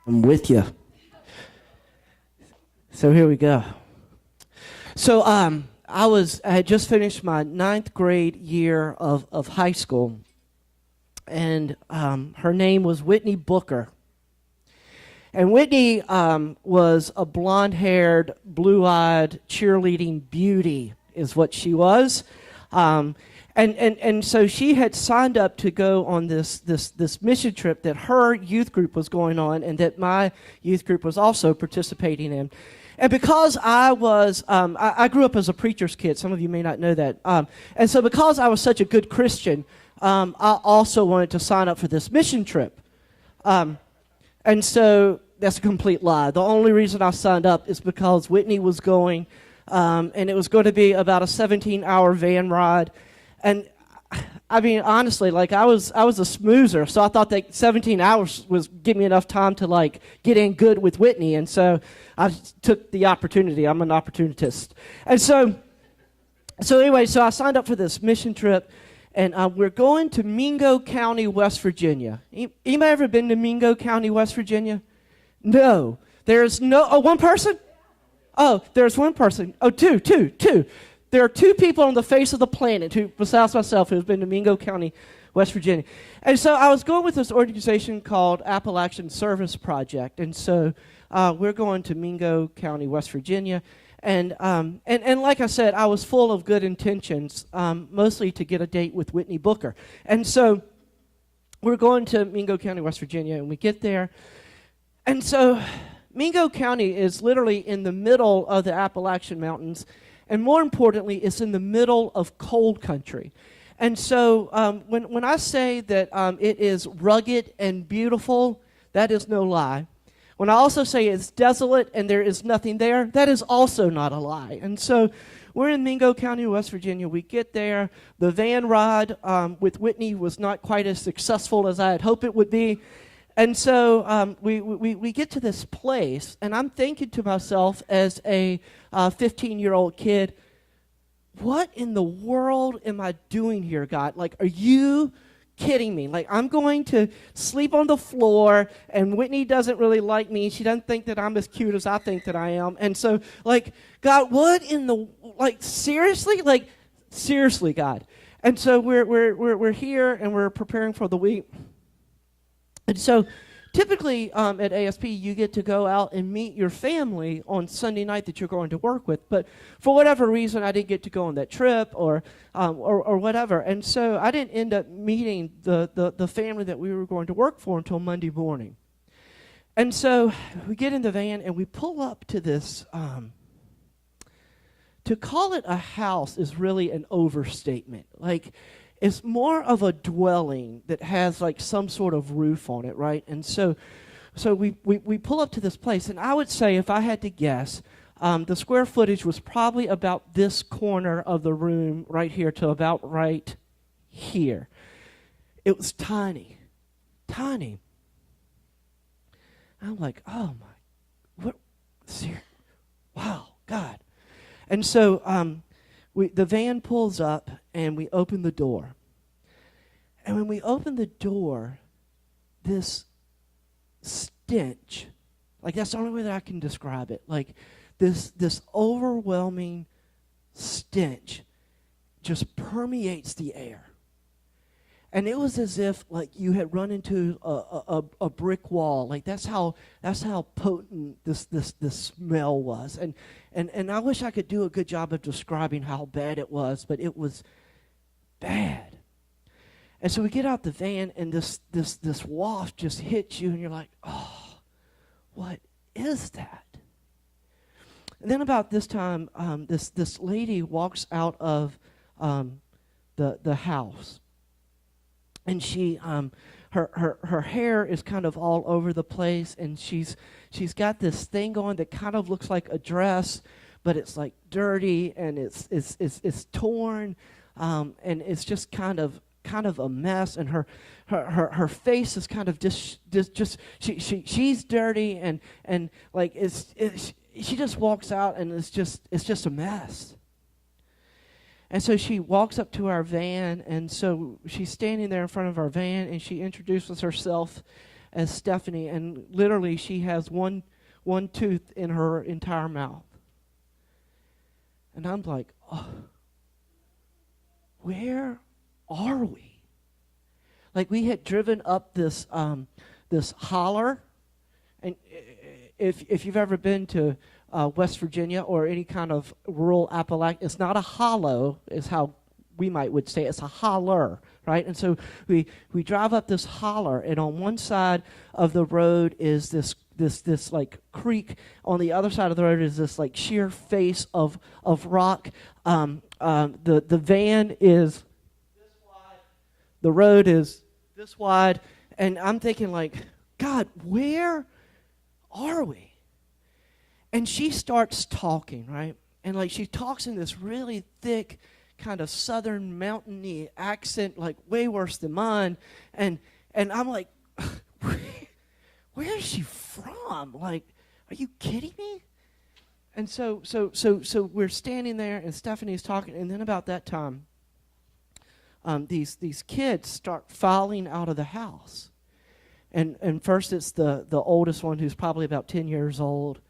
I'm with you. So here we go. So I had just finished my ninth grade year of high school, and her name was Whitney Booker. And Whitney was a blonde-haired, blue-eyed, cheerleading beauty, is what she was. And so she had signed up to go on this mission trip that her youth group was going on, and that my youth group was also participating in. And because I was, I grew up as a preacher's kid. Some of you may not know that. And so because I was such a good Christian, I also wanted to sign up for this mission trip. And so that's a complete lie. The only reason I signed up is because Whitney was going, and it was going to be about a 17-hour van ride. And I mean, honestly, like I was a smoozer, so I thought that 17 hours was give me enough time to like get in good with Whitney, and so I took the opportunity. I'm an opportunist, and so anyway, so I signed up for this mission trip, and we're going to Mingo County, West Virginia. Anybody ever been to Mingo County, West Virginia? No, there's no. Oh, one person. Oh, there's one person. Oh, two. There are two people on the face of the planet, besides myself, who have been to Mingo County, West Virginia. And so I was going with this organization called Appalachian Service Project. And so we're going to Mingo County, West Virginia. And like I said, I was full of good intentions, mostly to get a date with Whitney Booker. And so we're going to Mingo County, West Virginia, and we get there. And so Mingo County is literally in the middle of the Appalachian Mountains. And more importantly, it's in the middle of cold country. And so when I say that it is rugged and beautiful, that is no lie. When I also say it's desolate and there is nothing there, that is also not a lie. And so we're in Mingo County, West Virginia. We get there. The van ride with Whitney was not quite as successful as I had hoped it would be. And so we get to this place, and I'm thinking to myself as a 15-year-old kid, what in the world am I doing here, God? Like, are you kidding me? Like, I'm going to sleep on the floor, and Whitney doesn't really like me. She doesn't think that I'm as cute as I think that I am. And so, like, God, what in the, like, seriously? Like, seriously, God. And so we're here, and we're preparing for the week. And so typically at ASP, you get to go out and meet your family on Sunday night that you're going to work with. But for whatever reason, I didn't get to go on that trip or whatever. And so I didn't end up meeting the family that we were going to work for until Monday morning. And so we get in the van and we pull up to this. To call it a house is really an overstatement. Like, it's more of a dwelling that has like some sort of roof on it, right? And so we pull up to this place, and I would say, if I had to guess, the square footage was probably about this corner of the room right here to about right here. It was tiny. I'm like, oh my, what? Wow, God. And so the van pulls up, and we open the door. And when we open the door, this stench, like that's the only way that I can describe it, like this overwhelming stench just permeates the air. And it was as if like you had run into a brick wall. Like that's how potent this smell was. And I wish I could do a good job of describing how bad it was, but it was bad. And so we get out the van, and this waft just hits you, and you're like, oh, what is that? And then about this time, this lady walks out of the house. And she, her hair is kind of all over the place, and she's got this thing going that kind of looks like a dress, but it's like dirty and it's torn, and it's just kind of a mess. And her face is kind of just she's dirty and like she just walks out, and it's just a mess. And so she walks up to our van, and so she's standing there in front of our van, and she introduces herself, as Stephanie, and literally she has one tooth in her entire mouth. And I'm like, oh, where are we? Like, we had driven up this this holler, and if you've ever been to West Virginia or any kind of rural Appalachia, it's not a hollow, is how we would say it's a holler, right? And so we drive up this holler, and on one side of the road is this like creek. On the other side of the road is this like sheer face of rock. The van is this wide. The road is this wide, and I'm thinking like, God, where are we? And she starts talking, right? And like she talks in this really thick kind of southern mountainy accent, like way worse than mine. And I'm like, where is she from? Like, are you kidding me? And so we're standing there, and Stephanie's talking, and then about that time, these kids start filing out of the house. And first it's the oldest one, who's probably about 10 years old,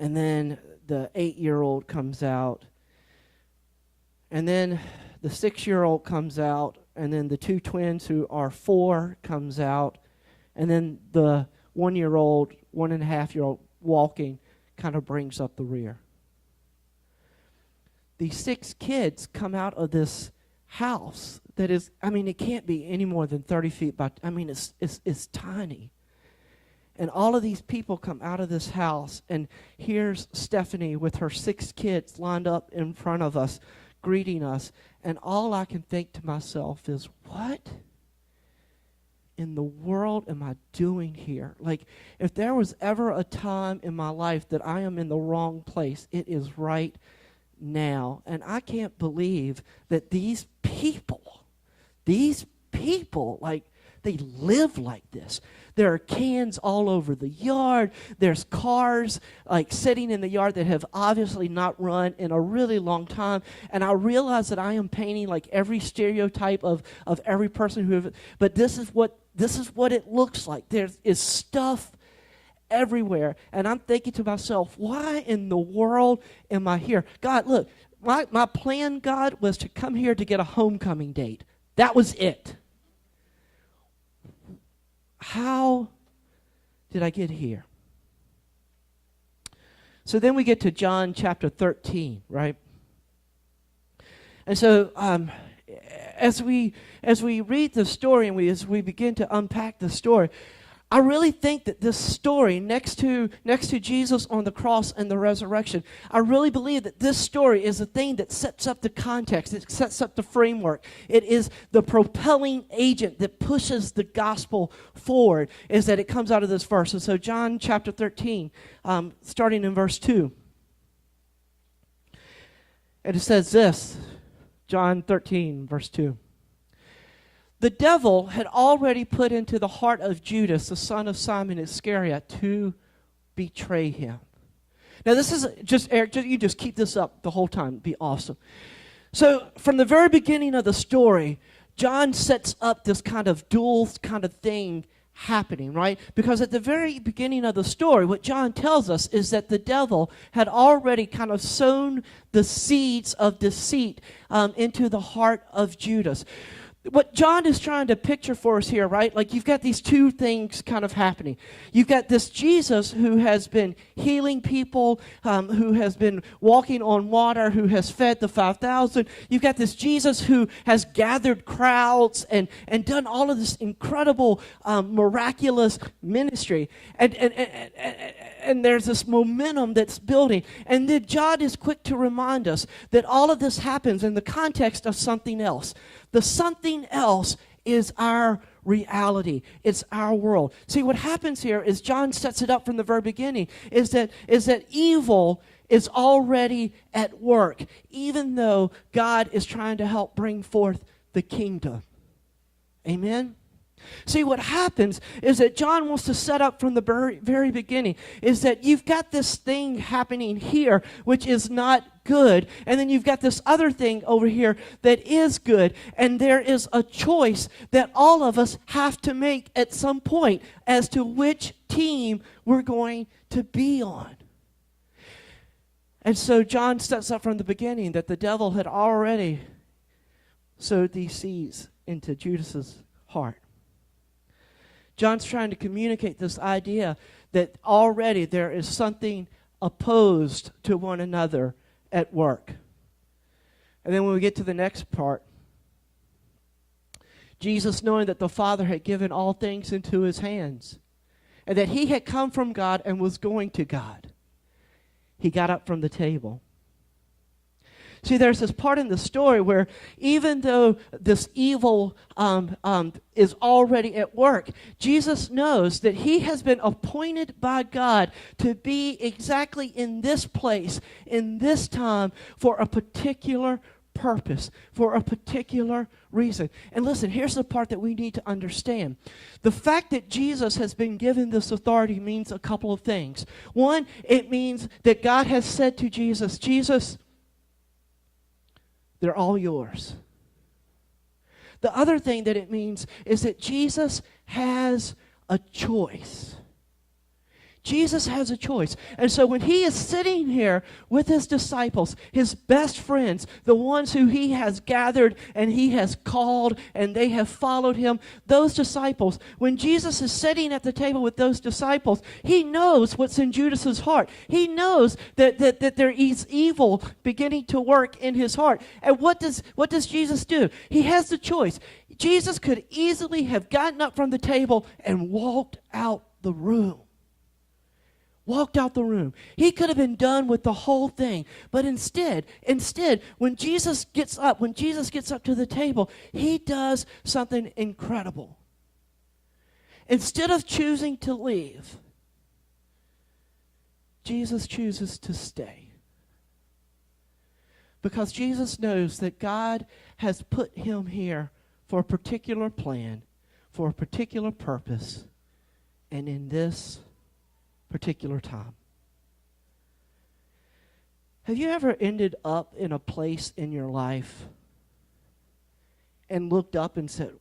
and then the 8-year-old comes out, and then the 6-year-old comes out, and then the 2 twins who are 4 comes out, and then the 1-year-old, 1.5-year-old walking kind of brings up the rear. These 6 kids come out of this house that is, I mean, it can't be any more than 30 feet by, I mean, it's tiny. And all of these people come out of this house, and here's Stephanie with her 6 kids lined up in front of us, greeting us. And all I can think to myself is, what in the world am I doing here? Like, if there was ever a time in my life that I am in the wrong place, it is right now. And I can't believe that these people, like, they live like this. There are cans all over the yard. There's cars like sitting in the yard that have obviously not run in a really long time. And I realize that I am painting like every stereotype of every person who, but this is what it looks like. There is stuff everywhere. And I'm thinking to myself, why in the world am I here? God, look, my plan, God, was to come here to get a homecoming date. That was it. How did I get here? So then we get to John chapter 13, right? And so as we read the story and as we begin to unpack the story, I really think that this story, next to Jesus on the cross and the resurrection, I really believe that this story is the thing that sets up the context. It sets up the framework. It is the propelling agent that pushes the gospel forward, is that it comes out of this verse. And so John chapter 13, starting in verse 2. And it says this, John 13, verse 2. The devil had already put into the heart of Judas, the son of Simon Iscariot, to betray him. Now this is just, Eric, you just keep this up the whole time. It'd be awesome. So from the very beginning of the story, John sets up this kind of dual kind of thing happening, right? Because at the very beginning of the story, what John tells us is that the devil had already kind of sown the seeds of deceit into the heart of Judas. What John is trying to picture for us here, right? Like, you've got these two things kind of happening. You've got this Jesus who has been healing people, who has been walking on water, who has fed the 5,000. You've got this Jesus who has gathered crowds and done all of this incredible, miraculous ministry. And there's this momentum that's building. And then John is quick to remind us that all of this happens in the context of something else. The something else is our reality. It's our world. See, what happens here is John sets it up from the very beginning, is that evil is already at work, even though God is trying to help bring forth the kingdom. Amen? See, what happens is that John wants to set up from the very beginning, is that you've got this thing happening here, which is not good, and then you've got this other thing over here that is good, and there is a choice that all of us have to make at some point as to which team we're going to be on. And so John sets up from the beginning that the devil had already sowed these seeds into Judas's heart. John's trying to communicate this idea that already there is something opposed to one another at work. And then when we get to the next part, Jesus, knowing that the Father had given all things into his hands, and that he had come from God and was going to God, he got up from the table. See, there's this part in the story where even though this evil is already at work, Jesus knows that he has been appointed by God to be exactly in this place, in this time, for a particular purpose, for a particular reason. And listen, here's the part that we need to understand. The fact that Jesus has been given this authority means a couple of things. One, it means that God has said to Jesus, Jesus, they're all yours. The other thing that it means is that Jesus has a choice. Jesus has a choice. And so when he is sitting here with his disciples, his best friends, the ones who he has gathered and he has called and they have followed him, those disciples, when Jesus is sitting at the table with those disciples, he knows what's in Judas's heart. He knows that there is evil beginning to work in his heart. And what does Jesus do? He has the choice. Jesus could easily have gotten up from the table and walked out the room. Walked out the room. He could have been done with the whole thing. But instead, when Jesus gets up to the table, he does something incredible. Instead of choosing to leave, Jesus chooses to stay. Because Jesus knows that God has put him here for a particular plan, for a particular purpose, and in this particular time. Have you ever ended up in a place in your life and looked up and said,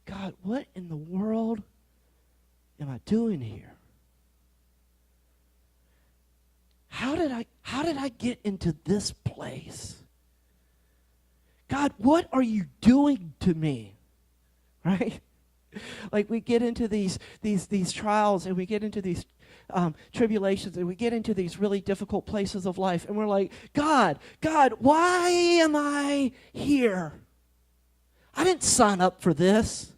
God, what in the world am I doing here? How did I get into this place? God, what are you doing to me? Right? Like we get into these trials and we get into these tribulations and we get into these really difficult places of life and we're like, God, why am I here? I didn't sign up for this.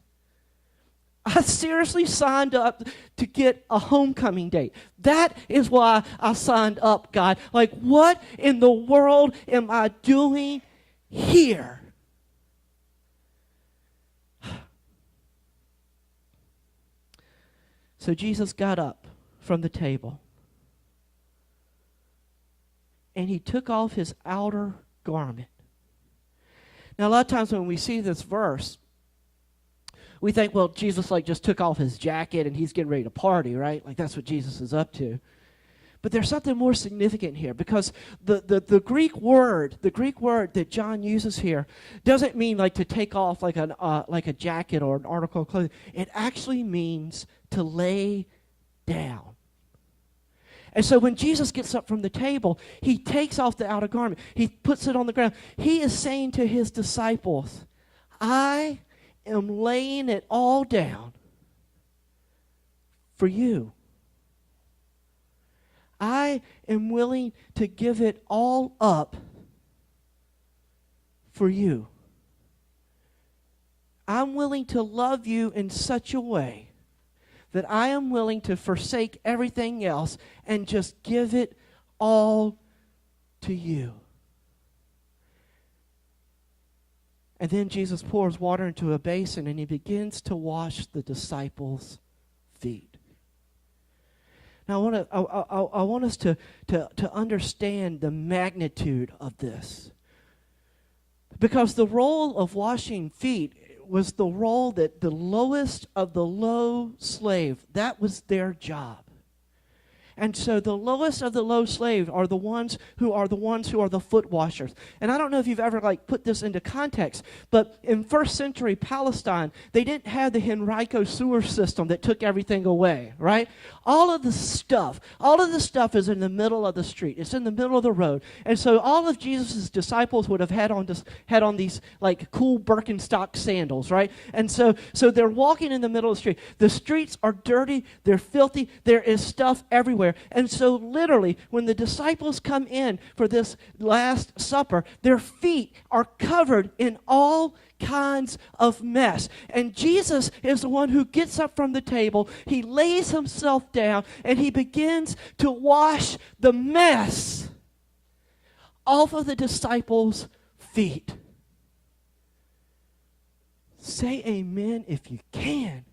I seriously signed up to get a homecoming date. That is why I signed up, God. Like, what in the world am I doing here? So Jesus got up from the table and he took off his outer garment. Now, a lot of times when we see this verse, we think, well, Jesus just took off his jacket and he's getting ready to party, right? Like that's what Jesus is up to. But there's something more significant here because the Greek word that John uses here doesn't mean like to take off like a jacket or an article of clothing. It actually means to lay down. And so when Jesus gets up from the table, he takes off the outer garment. He puts it on the ground. He is saying to his disciples, I am laying it all down for you. I am willing to give it all up for you. I'm willing to love you in such a way that I am willing to forsake everything else and just give it all to you. And then Jesus pours water into a basin and he begins to wash the disciples' feet. Now I want us to understand the magnitude of this. Because the role of washing feet was the role that the lowest of the low slave, that was their job. And so the lowest of the low slaves are the ones who are the foot washers. And I don't know if you've ever put this into context, but in first century Palestine, they didn't have the Henrico sewer system that took everything away, right? All of the stuff is in the middle of the street. It's in the middle of the road. And so all of Jesus' disciples would have had on these cool Birkenstock sandals, right? And so they're walking in the middle of the street. The streets are dirty, they're filthy, there is stuff everywhere. And so literally, when the disciples come in for this Last Supper, their feet are covered in all kinds of mess. And Jesus is the one who gets up from the table, he lays himself down, and he begins to wash the mess off of the disciples' feet. Say amen if you can.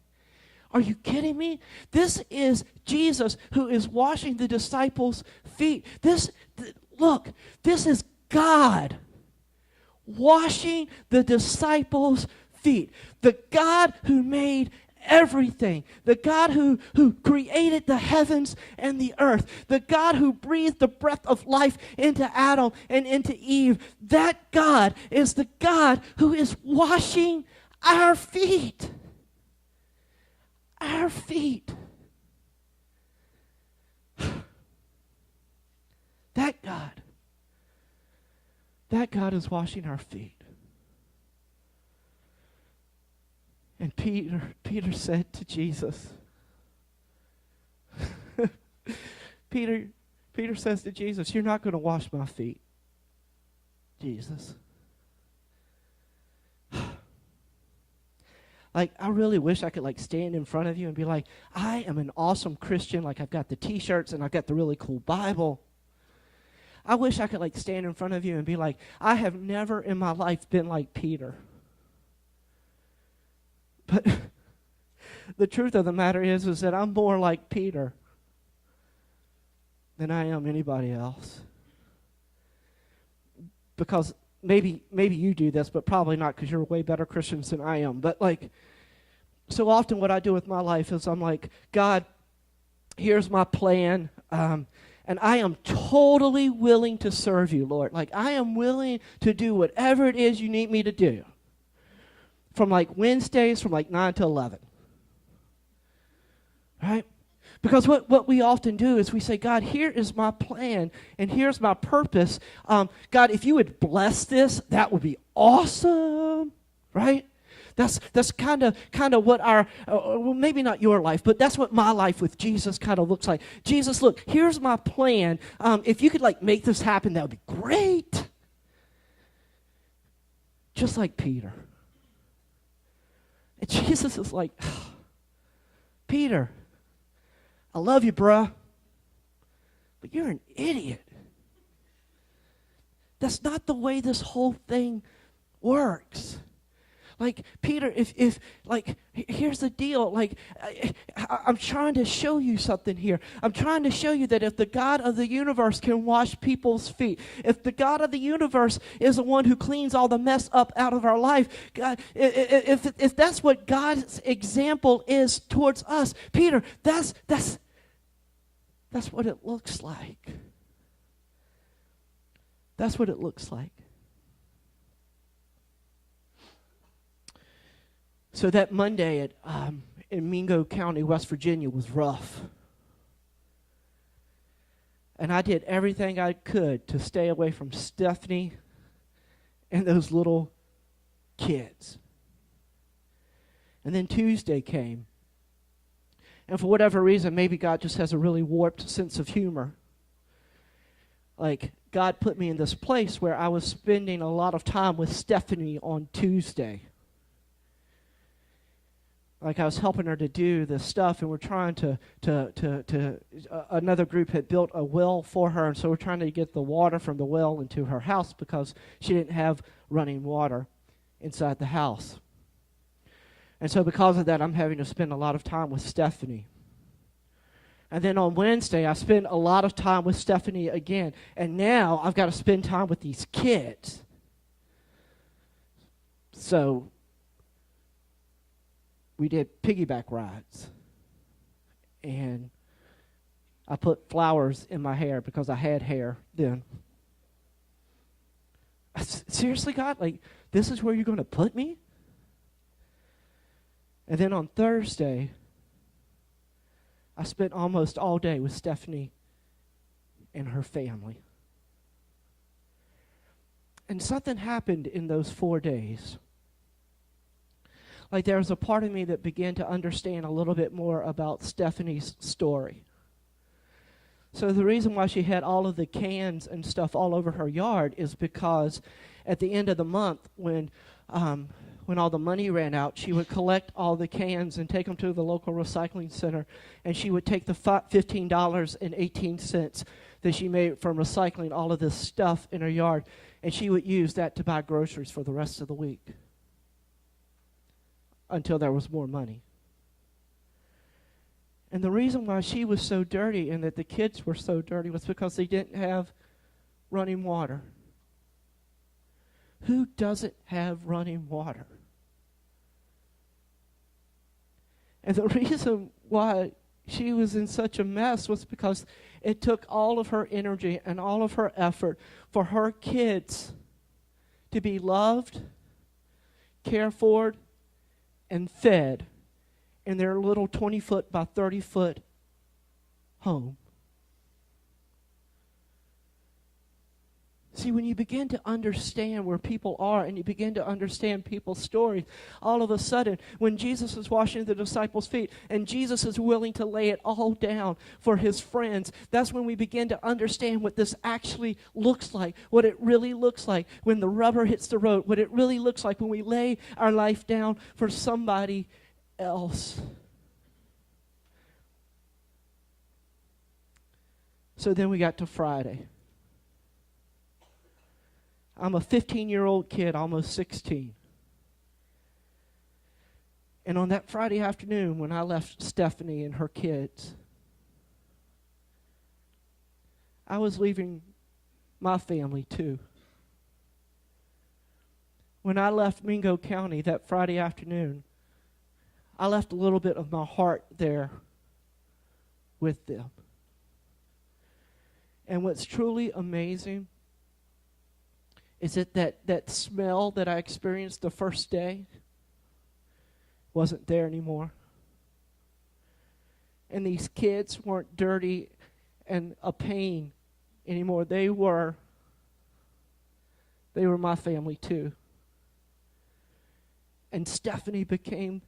Are you kidding me? This is Jesus who is washing the disciples' feet. Look, this is God washing the disciples' feet. The God who made everything. The God who created the heavens and the earth. The God who breathed the breath of life into Adam and into Eve. That God is the God who is washing our feet. Our feet. That God is washing our feet. And Peter said to Jesus, Peter says to Jesus, "You're not going to wash my feet, Jesus." I really wish I could stand in front of you and be like, I am an awesome Christian. I've got the t-shirts and I've got the really cool Bible. I wish I could stand in front of you and be like, I have never in my life been like Peter. But the truth of the matter is that I'm more like Peter than I am anybody else. Because maybe you do this, but probably not, because you're way better Christians than I am. But so often what I do with my life is I'm like, God, here's my plan, and I am totally willing to serve you, Lord. I am willing to do whatever it is you need me to do. From Wednesdays from 9 to 11. Right? Because what we often do is we say, God, here is my plan and here's my purpose. God, if you would bless this, that would be awesome. Right? That's kind of what our, well, maybe not your life, but that's what my life with Jesus kind of looks like. Jesus, look, here's my plan. If you could make this happen, that would be great. Just like Peter. And Jesus is like, Peter, I love you, bruh, but you're an idiot. That's not the way this whole thing works. Peter, if here's the deal. I'm trying to show you something here. I'm trying to show you that if the God of the universe can wash people's feet, if the God of the universe is the one who cleans all the mess up out of our life, God, if that's what God's example is towards us, Peter, that's what it looks like. That's what it looks like. So that Monday in Mingo County, West Virginia, was rough. And I did everything I could to stay away from Stephanie and those little kids. And then Tuesday came. And for whatever reason, maybe God just has a really warped sense of humor. God put me in this place where I was spending a lot of time with Stephanie on Tuesday. I was helping her to do this stuff, and we're trying to another group had built a well for her, and so we're trying to get the water from the well into her house because she didn't have running water inside the house. And so because of that, I'm having to spend a lot of time with Stephanie. And then on Wednesday, I spent a lot of time with Stephanie again, and now I've got to spend time with these kids. So we did piggyback rides. And I put flowers in my hair because I had hair then. Seriously, God? Like, this is where you're going to put me? And then on Thursday, I spent almost all day with Stephanie and her family. And something happened in those 4 days. Like, there was a part of me that began to understand a little bit more about Stephanie's story. So the reason why she had all of the cans and stuff all over her yard is because at the end of the month, when all the money ran out, she would collect all the cans and take them to the local recycling center, and she would take the $15.18 that she made from recycling all of this stuff in her yard, and she would use that to buy groceries for the rest of the week until there was more money. And the reason why she was so dirty and that the kids were so dirty was because they didn't have running water. Who doesn't have running water? And the reason why she was in such a mess was because it took all of her energy and all of her effort for her kids to be loved, cared for, and fed in their little 20-foot by 30-foot home. See, when you begin to understand where people are and you begin to understand people's stories, all of a sudden, when Jesus is washing the disciples' feet and Jesus is willing to lay it all down for his friends, that's when we begin to understand what this actually looks like, what it really looks like when the rubber hits the road, what it really looks like when we lay our life down for somebody else. So then we got to Friday. I'm a 15-year-old kid, almost 16. And on that Friday afternoon, when I left Stephanie and her kids, I was leaving my family too. When I left Mingo County that Friday afternoon, I left a little bit of my heart there with them. And what's truly amazing is that smell that I experienced the first day wasn't there anymore. And these kids weren't dirty and a pain anymore. They were my family too. And Stephanie became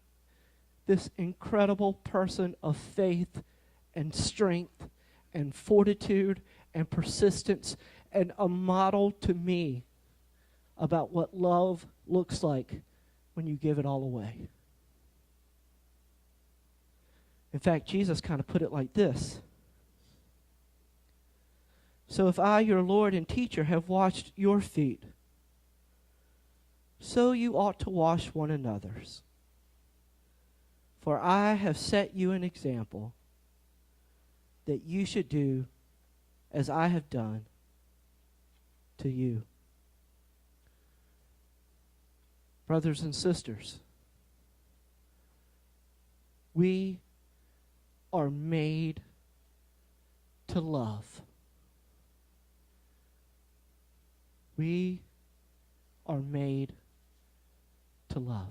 this incredible person of faith and strength and fortitude and persistence and a model to me about what love looks like when you give it all away. In fact, Jesus kind of put it like this. So if I, your Lord and teacher, have washed your feet, so you ought to wash one another's. For I have set you an example that you should do as I have done to you. Brothers and sisters, we are made to love. We are made to love.